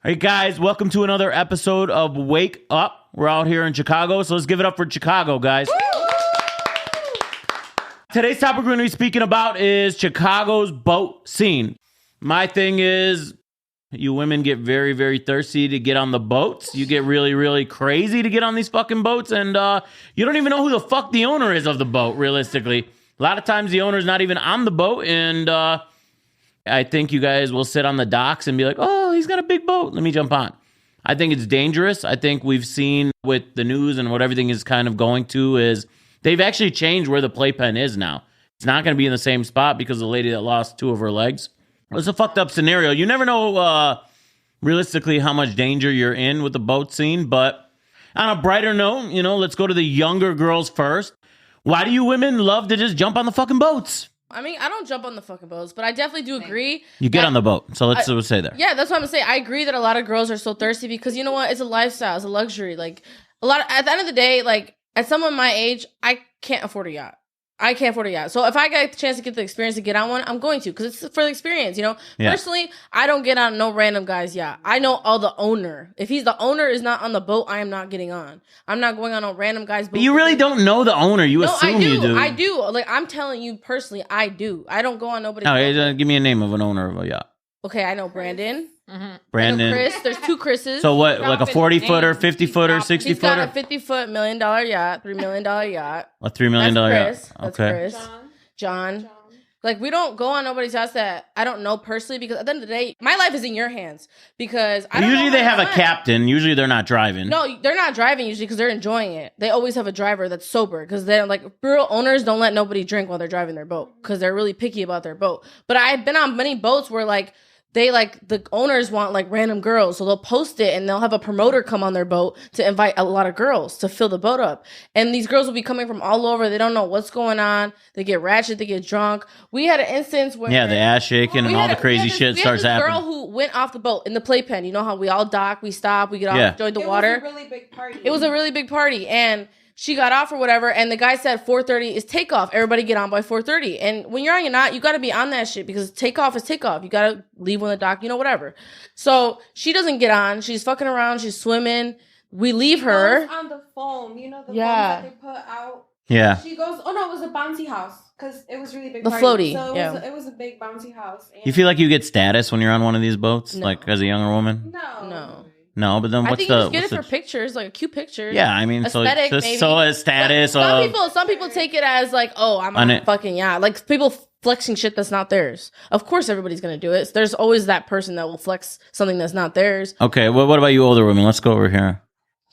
Hey guys, welcome to another episode of Wake Up. We're out here in Chicago, so let's give it up for Chicago, guys. Today's topic we're going to be speaking about is Chicago's boat scene. My thing is, you women get very, very thirsty to get on the boats. You get really, really crazy to get on these fucking boats, and you don't even know who the fuck the owner is of the boat, realistically. A lot of times the owner's not even on the boat, and I think you guys will sit on the docks and be like, oh, he's got a big boat. Let me jump on. I think it's dangerous. I think we've seen with the news and what everything is kind of going to is they've actually changed where the playpen is now. It's not going to be in the same spot because of the lady that lost 2 of her legs. It's a fucked up scenario. You never know realistically how much danger you're in with the boat scene. But on a brighter note, let's go to the younger girls first. Why do you women love to just jump on the fucking boats? I mean, I don't jump on the fucking boats, but I definitely do agree. You get on the boat, so let's say there. Yeah, that's what I'm gonna say. I agree that a lot of girls are so thirsty because you know what? It's a lifestyle, it's a luxury. Like at the end of the day, like at someone my age, I can't afford a yacht. So if I get the chance to get the experience to get on one, I'm going to because it's for the experience, Yeah. Personally, I don't get on no random guy's yacht. I know the owner. If the owner is not on the boat, I am not getting on. I'm not going on a random guy's boat. But you really don't know the owner. You assume you do. I do. Like I'm telling you personally, I do. I don't go on nobody's boat. Give me a name of an owner of a yacht. Okay, I know Brandon. Mm-hmm. Brandon. Chris. There's 2 Chris's. So what, like a 40-footer, 50-footer, 60-footer? He's got a 50-foot $1 million yacht, $3 million yacht. A $3 million That's yacht. Okay. That's Chris. John. Like, we don't go on nobody's yachts that I don't know personally because at the end of the day, my life is in your hands because I don't Usually they have a captain. Usually they're not driving. No, they're not driving usually because they're enjoying it. They always have a driver that's sober because they're like, real owners don't let nobody drink while they're driving their boat because they're really picky about their boat. But I've been on many boats where like, the owners want like random girls. So they'll post it and they'll have a promoter come on their boat to invite a lot of girls to fill the boat up. And these girls will be coming from all over. They don't know what's going on. They get ratchet. They get drunk. We had an instance where... Yeah, the ass shaking and all the crazy shit starts happening. Girl who went off the boat in the playpen. You know how we all dock, we stop, we get off, enjoy the water. It was a really big party. It was a really big party. And... she got off or whatever, and the guy said 4:30 is takeoff. Everybody get on by 4:30. And when you're on your yacht, you got to be on that shit because takeoff is takeoff. You got to leave on the dock, whatever. So she doesn't get on. She's fucking around. She's swimming. We leave her. On the foam. The foam that they put out. Yeah. She goes, oh no, it was a bouncy house because it was really big. The party. floaty. So it was a big bouncy house. And you feel like you get status when you're on one of these boats, no. like as a younger woman? No, but then I what's think you just get it for pictures, like a cute picture. Yeah, I mean, aesthetic, so a status. Some people take it as like, oh, I'm on a fucking yacht. Like people flexing shit that's not theirs. Of course, everybody's gonna do it. There's always that person that will flex something that's not theirs. Okay, well, what about you, older women? Let's go over here.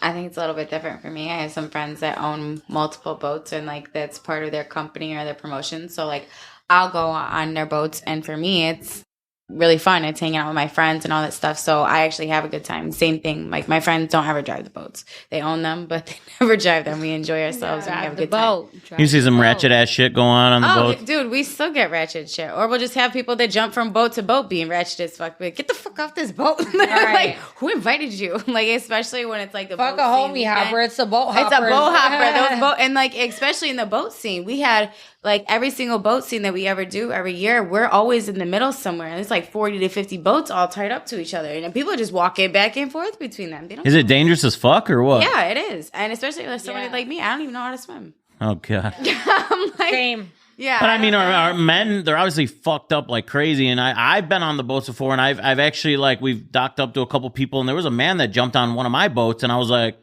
I think it's a little bit different for me. I have some friends that own multiple boats, and like that's part of their company or their promotion. So like, I'll go on their boats, and for me, it's really fun. It's hanging out with my friends and all that stuff. So I actually have a good time. Same thing. Like my friends don't ever drive the boats. They own them, but they never drive them. We enjoy ourselves and we have a good time. You see some ratchet ass shit going on the boat? Dude, we still get ratchet shit. Or we'll just have people that jump from boat to boat being ratchet as fuck. Like, get the fuck off this boat. Like, who invited you? Like, especially when it's like the fuck boat a homie hopper. It's a boat hopper. It's a boat hopper. And like, especially in the boat scene, we had like every single boat scene that we ever do every year, we're always in the middle somewhere. And it's like 40 to 50 boats all tied up to each other. And people are just walking back and forth between them. Is it dangerous as fuck or what? Yeah, it is. And especially with somebody like me, I don't even know how to swim. Oh, God. I'm like, same. Yeah. But I mean, our men, they're obviously fucked up like crazy. And I've been on the boats before, and I've actually, like, we've docked up to a couple people, and there was a man that jumped on one of my boats, and I was like,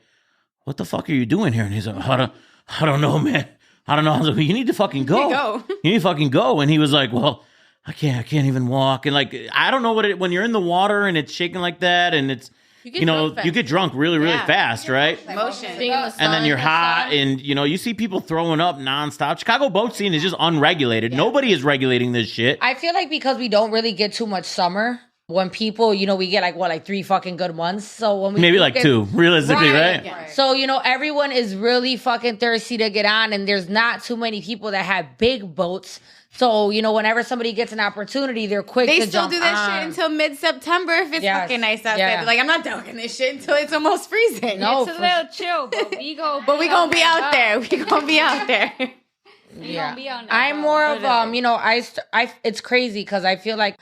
what the fuck are you doing here? And he's like, I don't know, man. I don't know. I was like, you need to fucking go. You need to fucking go. And he was like, well, I can't even walk. And like, I don't know when you're in the water and it's shaking like that, and it's, you get drunk really, really fast, right? Motion. And then you're hot, and you see people throwing up nonstop. Chicago boat scene is just unregulated. Yeah. Nobody is regulating this shit. I feel like because we don't really get too much summer, when people, we get like 3 fucking good ones. So when we maybe like 2, realistically, right? Yeah. So, everyone is really fucking thirsty to get on, and there's not too many people that have big boats. So, whenever somebody gets an opportunity, they're quick to jump on. They still do that shit until mid-September if it's fucking nice outside. Yeah. Like, I'm not doing this shit until it's almost freezing. No, it's a little chill, but we go. But we gonna be out there. We gonna be out there. Yeah. I'm more of, it's crazy because I feel like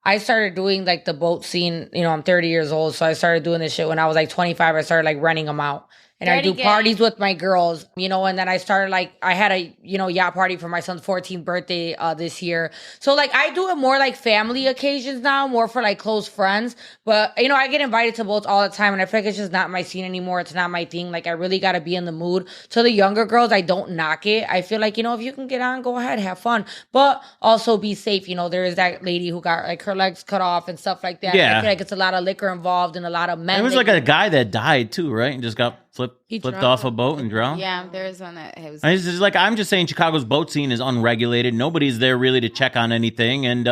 I started doing like the boat scene. You know, I'm 30 years old, so I started doing this shit when I was like 25. I started like renting them out. And I do parties with my girls, you know, and then I started like, I had a, you know, yacht party for my son's 14th birthday this year. So like I do it more like family occasions now, more for like close friends. But, you know, I get invited to boats all the time and I feel like it's just not my scene anymore. It's not my thing. Like I really got to be in the mood. So the younger girls, I don't knock it. I feel like, you know, if you can get on, go ahead, have fun. But also be safe. You know, there is that lady who got like her legs cut off and stuff like that. Yeah. I feel like it's a lot of liquor involved and a lot of men. There was like a guy that died too, right? And just got flipped drowned. off a boat and drowned. Yeah, there is one that was. I'm just saying Chicago's boat scene is unregulated. Nobody's there really to check on anything. And,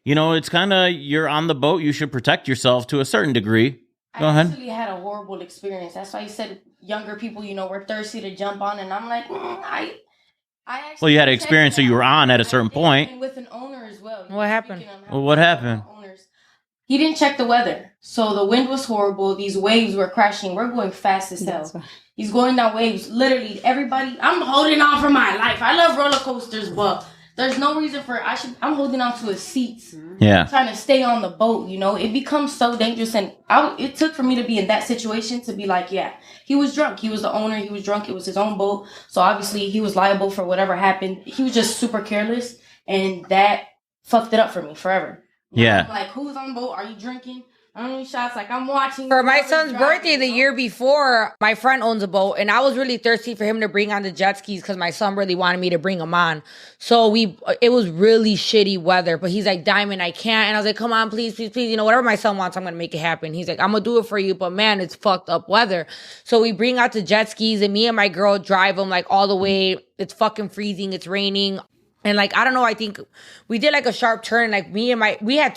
you know, it's kind of, you're on the boat. You should protect yourself to a certain degree. Go ahead. I actually had a horrible experience. That's why you said younger people, you know, were thirsty to jump on. And I'm like, I actually. Well, you had an experience, so you were on at a certain point. And with an owner as well. What happened? Well, what happened? He didn't check the weather. So the wind was horrible. These waves were crashing. We're going fast as hell. He's going down waves. Literally, everybody. I'm holding on for my life. I love roller coasters, but there's no reason for I'm holding on to his seats. Yeah. Trying to stay on the boat, you know. It becomes so dangerous. And it took for me to be in that situation to be like, yeah, he was drunk. He was the owner. He was drunk. It was his own boat. So obviously he was liable for whatever happened. He was just super careless. And that fucked it up for me forever. Yeah. Like, who's on the boat? Are you drinking? How many shots? Like, I'm watching. For my son's birthday the year before, my friend owns a boat, and I was really thirsty for him to bring on the jet skis because my son really wanted me to bring him on. So it was really shitty weather, but he's like, Diamond, I can't. And I was like, come on, please, please, please. You know, whatever my son wants, I'm going to make it happen. He's like, I'm going to do it for you, but man, it's fucked up weather. So we bring out the jet skis, and me and my girl drive them like all the way. It's fucking freezing. It's raining. And like, I don't know, I think we did like a sharp turn. Like we had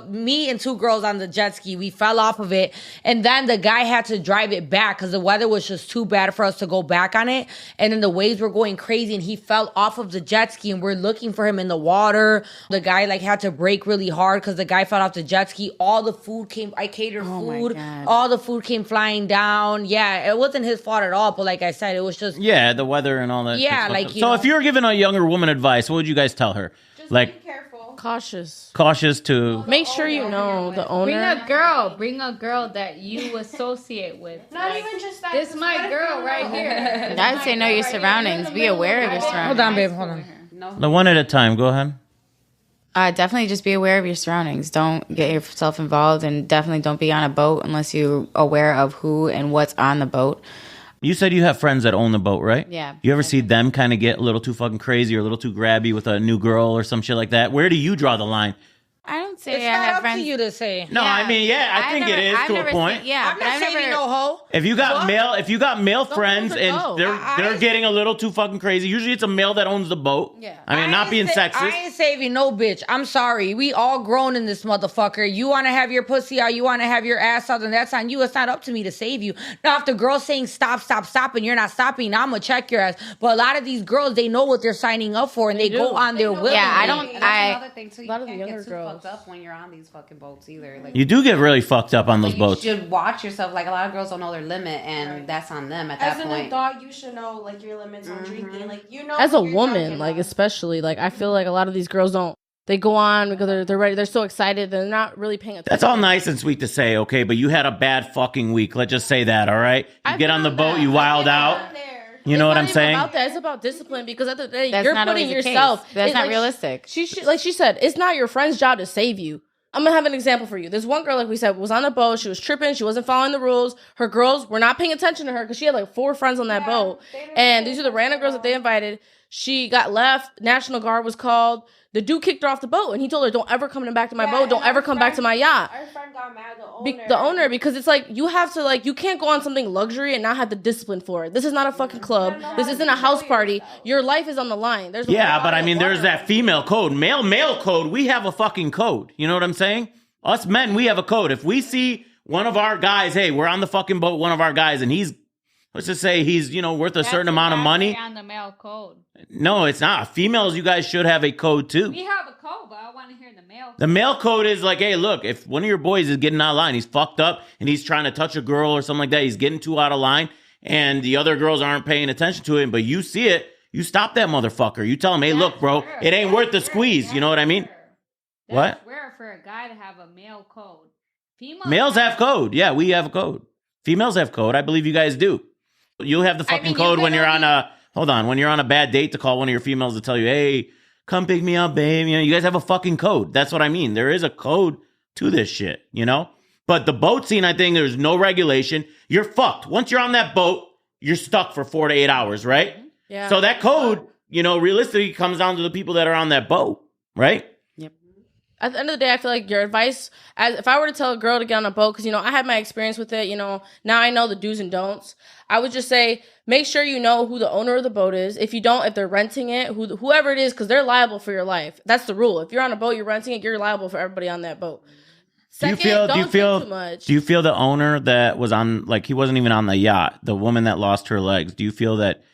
me and two girls on the jet ski. We fell off of it. And then the guy had to drive it back because the weather was just too bad for us to go back on it. And then the waves were going crazy and he fell off of the jet ski and we're looking for him in the water. The guy like had to brake really hard because the guy fell off the jet ski. All the food I catered food. All the food came flying down. Yeah, it wasn't his fault at all. But like I said, it was just. Yeah, the weather and all that. Yeah, like, so if you were giving a younger woman advice, what would you guys tell her? Just like, be careful. Cautious to. Make sure you know the owner. Bring a girl that you associate with. Not even just that. This my girl right here. I'd say know your surroundings. Be aware of your surroundings. Hold on, babe. Hold on. The one at a time. Go ahead. Definitely just be aware of your surroundings. Don't get yourself involved, and definitely don't be on a boat unless you're aware of who and what's on the boat. You said you have friends that own the boat, right? Yeah. You ever see them kind of get a little too fucking crazy or a little too grabby with a new girl or some shit like that? Where do you draw the line? I don't say It's I not have up friends. to you to say. No, I mean, I think it is to a point. Yeah, I'm not saying no hoe. If you got male friends and go. they're getting a little too fucking crazy, usually it's a male that owns the boat. Yeah. I mean, not being sexist. I ain't saving no bitch. I'm sorry. We all grown in this motherfucker. You want to have your pussy out, you want to have your ass out, and that's on you. It's not up to me to save you. Now, if the girl's saying stop, and you're not stopping, I'm going to check your ass. But a lot of these girls, they know what they're signing up for, and they go on their will. Yeah, I don't. That's another thing too. You lot of the can't younger get too girls. fucked up when you're on these fucking boats either. Like You do get really fucked up on those boats. You should watch yourself. Like a lot of girls don't know their limit, and that's on them at that As an point. adult, you should know like your limits on drinking. Like you know, As a what you're woman, talking like about. especially, like I feel like a lot of these girls don't. They go on because they're ready. They're so excited. They're not really paying attention. That's all nice and sweet to say, okay, but you had a bad fucking week. Let's just say that, all right? You I've get been on the on boat, that. you wild out. You know what I'm saying? It's not about that. It's about discipline because at the end of the day, That's you're not putting always the case. yourself. That's it's not like, realistic. Like she said, it's not your friend's job to save you. I'm gonna have an example for you. This one girl, like we said, was on a boat. She was tripping. She wasn't following the rules. Her girls were not paying attention to her because she had like 4 friends on that boat. And these are the random girls that they invited. She got left. National Guard was called. The dude kicked her off the boat and he told her, "Don't ever come back to my boat. Don't ever come back to my yacht." Our friend got mad. The owner, because it's like you have to you can't go on something luxury and not have the discipline for it. This is not a fucking club. This isn't a house party. Your life is on the line. There's Yeah, but I mean, there's that female code. Male code, we have a fucking code. You know what I'm saying? Us men, we have a code. If we see one of our guys, hey, we're on the fucking boat, one of our guys, and he's, let's just say he's, worth a certain amount of money. On the male code. No, it's not. Females, you guys should have a code too. We have a code, but I want to hear the male. The male code is like, hey, look, if one of your boys is getting out of line, he's fucked up and he's trying to touch a girl or something like that, he's getting too out of line, and the other girls aren't paying attention to him, but you see it, you stop that motherfucker. You tell him, hey, look, bro, it ain't worth the squeeze. You know what I mean? What? Rare for a guy to have a male code. Males have code. Yeah, we have a code. Females have code. I believe you guys do. You have the fucking code when you're on a... Hold on. When you're on a bad date to call one of your females to tell you, hey, come pick me up, babe. You know, you guys have a fucking code. That's what I mean. There is a code to this shit, you know? But the boat scene, I think there's no regulation. You're fucked. Once you're on that boat, you're stuck for 4 to 8 hours, right? Yeah. So that code, you know, realistically comes down to the people that are on that boat, right? At the end of the day, I feel like your advice, as if I were to tell a girl to get on a boat, because, you know, I had my experience with it, you know, now I know the do's and don'ts. I would just say, make sure you know who the owner of the boat is. If you don't, if they're renting it, whoever it is, because they're liable for your life. That's the rule. If you're on a boat, you're renting it, you're liable for everybody on that boat. Second, do you feel too much. Do you feel the owner that was on, like, he wasn't even on the yacht, the woman that lost her legs, do you feel that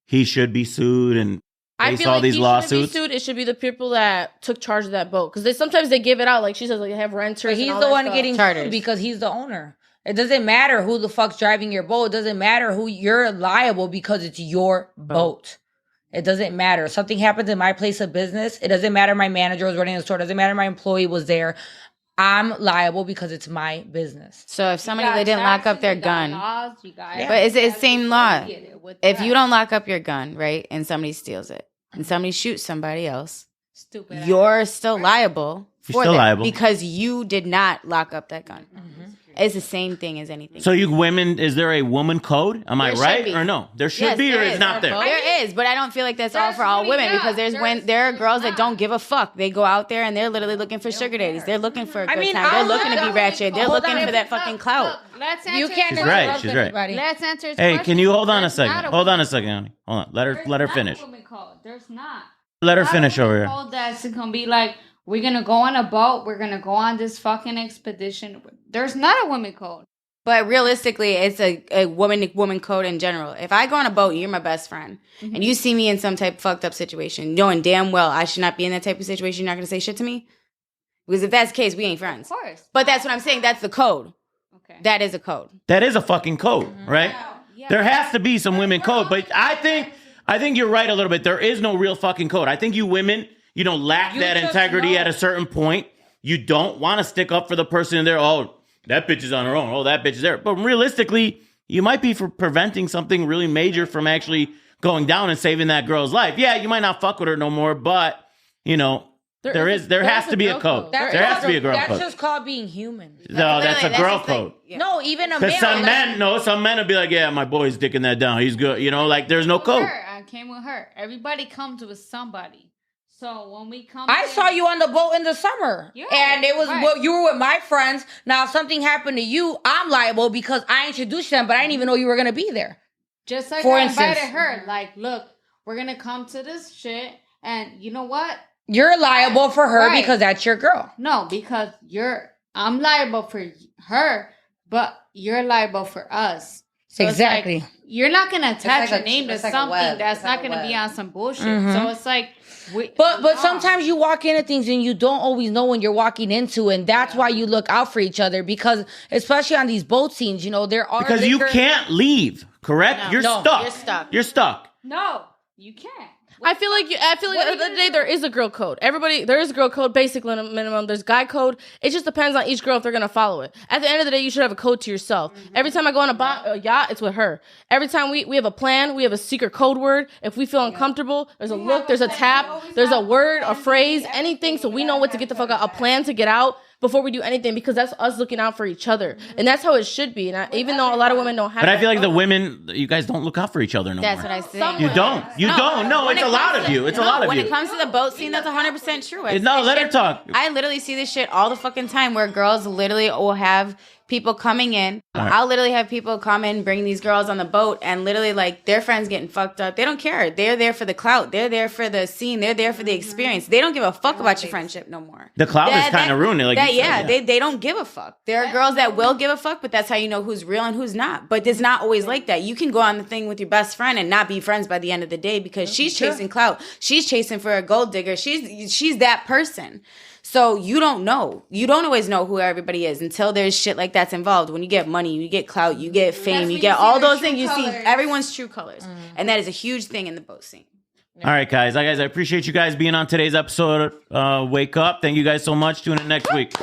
he should be sued and I face feel all like these he lawsuits? shouldn't be sued. It should be the people that took charge of that boat, because sometimes they give it out. Like she says, like they have renters. But he's and all the that one stuff. getting sued because he's the owner. It doesn't matter who the fuck's driving your boat. It doesn't matter who you're liable because it's your boat. It doesn't matter. If something happens in my place of business, it doesn't matter my manager was running the store. It doesn't matter my employee was there. I'm liable because it's my business. So if somebody they didn't lock up their gun, laws, but it's the same law. If you don't lock up your gun, right, and somebody steals it, and somebody shoots somebody else, stupid, you're still liable for still that liable. because you did not lock up that gun. It's the same thing as anything. So you women, is there a woman code? Am I There should right be. or no? There should Yes, be, or there is is. not there? There is, but I don't feel like that's all for all really women not. because there are girls that don't give a fuck. They go out there and they're literally looking for sugar daddies. They're looking for a good time. They're looking to be ratchet. They're looking for that fucking clout. Let's answer You can't She's interrupt right. She's right. everybody. Let's answer his Hey, question. can you hold on a There's second? not Hold on a second, honey. Hold on. Let her There's finish. not a woman code. There's not. Let her Not a finish over woman here. code that's gonna be like, we're gonna go on a boat. We're gonna go on this fucking expedition. There's not a woman code. But realistically, it's a woman code in general. If I go on a boat, you're my best friend, and you see me in some type of fucked up situation, knowing damn well I should not be in that type of situation, you're not gonna say shit to me? Because if that's the case, we ain't friends. Of course. But that's what I'm saying. That's the code. Okay. That is a code. That is a fucking code, right? There has to be some women code, but I think you're right a little bit. There is no real fucking code. I think you women, you know, lack that just integrity know. at a certain point. You don't want to stick up for the person in there. Oh, that bitch is on her own. Oh, that bitch is there. But realistically, you might be for preventing something really major from actually going down and saving that girl's life. Yeah, you might not fuck with her no more, but you know, there has to be a code. There has to be a girl That's code. just called being human. No, that's a Literally, girl just like- code. yeah. No, even a Because male. some men will be like, yeah, my boy's dicking that down. He's good. You know, like there's no code. I came with her. Everybody comes with somebody. So when we come, I saw you on the boat in the summer, Yeah, and it was right. you were with my friends. Now, if something happened to you, I'm liable because I introduced them, but I didn't even know you were gonna be there. just like For I instance. invited her. Like, look, we're gonna come to this shit, and you know what? You're liable for her Right. because that's your girl. No, because I'm liable for her, but you're liable for us. So it's Exactly. like, you're not gonna attach like your a- name to it's like a something web. that's It's not like a gonna be web. on some bullshit. Mhm. So it's like, But sometimes you walk into things and you don't always know when you're walking into, and that's why you look out for each other because, especially on these boat scenes, you know there are Because you liquor- can't leave, correct? You're No, stuck. you're stuck. You're stuck. no, you can't. I feel like at the end of the day, there is a girl code. There is a girl code, basic minimum. There's guy code. It just depends on each girl if they're gonna follow it. At the end of the day, you should have a code to yourself. Every time I go on a yacht, it's with her. Every time we have a plan, we have a secret code word. If we feel uncomfortable, there's a look, there's a tap, there's a word, a phrase, anything, so we know what to get the fuck out. A plan to get out before we do anything, because that's us looking out for each other, and that's how it should be. And even though a lot of women don't have, But I that feel like the code, women, you guys don't look out for each other no That's more. what I say. You don't. You don't. No, When it's it a lot comes of to- you. It's a no, lot of when you. it comes to the boat scene, that's 100% true. I see No, this let her shit- talk. I literally see this shit all the fucking time where girls literally will have people coming in. All right. I'll literally have people come in, bring these girls on the boat, and literally like their friends getting fucked up. They don't care. They're there for the clout. They're there for the scene. They're there for the experience. They don't give a fuck about your friendship no more. The clout is kind of ruined it. Like you said, they don't give a fuck. There are girls that will give a fuck, but that's how you know who's real and who's not. But it's not always like that. You can go on the thing with your best friend and not be friends by the end of the day because she's chasing clout. She's chasing for a gold digger. She's that person. So you don't know. You don't always know who everybody is until there's shit like that's involved. When you get money, you get clout, you get fame, you get all those things. You see everyone's true colors. And that is a huge thing in the boat scene. All right, guys. I appreciate you guys being on today's episode. Wake Up. Thank you guys so much. Tune in next week.